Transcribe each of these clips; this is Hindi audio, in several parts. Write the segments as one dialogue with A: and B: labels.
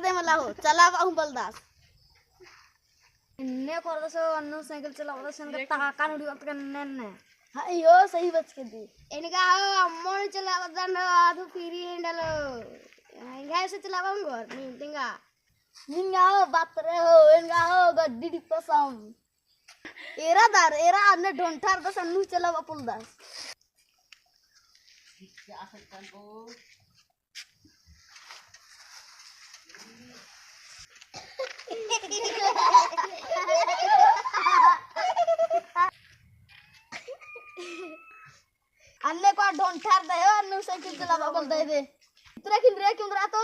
A: दे मला हो चला पाहून बलदास इन्ने कर दसो अन्नो साइकिल चलाव दसो इनका कान उड़ी बात करने ने हां यो सही बच के दी इनका हो अम्मो चलाव दन आधु फिरी हैंडलो इनका से चलावम घर निंगा निंगा हो बात रे हो इनका हो गड्डी डिपसम एरा दार एरा अन्ने ढोंठार दस अन्नु चलाव पुलदास क्या सकता को अन्ने को ढोंठार दे हो अन्नु साइकिल चलावा बोल दे दे इतरा किंद्रे किंद्रा तो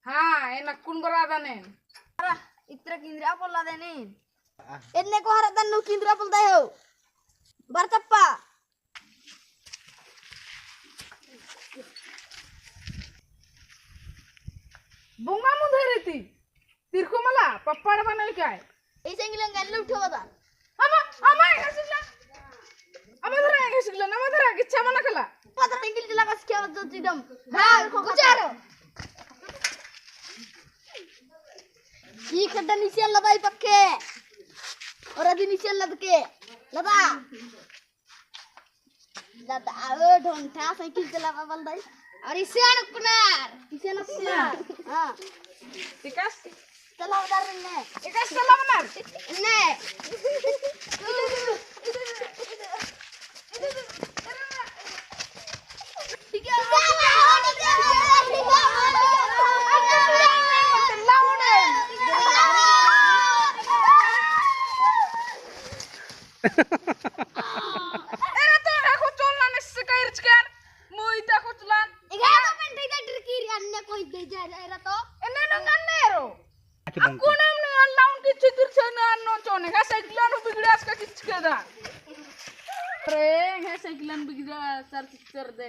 B: हाँ ये नक्कुन बरा दने
A: अरे इतरा किंद्रा बोला देने इन्ने को हर दन्नु किंद्रा बोल दे हो बरचप्पा
B: बुंगा मुधे रहती तिरको मला पप्पाड़ बनाई काय
A: ऐसे इंग्लैंड गल्ले उठो दा
B: अमा ये सिगला अमा धरा ये सिगला नमा धरा किच्छा मना कला
A: पता इंग्लिश चला बस क्या तो चिदम हां गुजारो ई खड्डा नीचे लदाई पक्के और अभी नीचे लद के लदा लदा ओ ढोंठा साइकिल चलावा बलदाई और इसे नकुनार हां
B: इकास
A: चलाव दार ने
B: इकास चला मनार
A: ने ठीक
B: एरा तो आखो चलना ने सकाइरच कर मोई ताको चलान
A: इगा तो पेंटी का ट्रिकी अन्य कोई दे जा एरा तो
B: एने नंगन narrow aku namne laun ki chitir chana anno chone ga cyclan bigdas ka kichkeda re he cyclan bigda sar de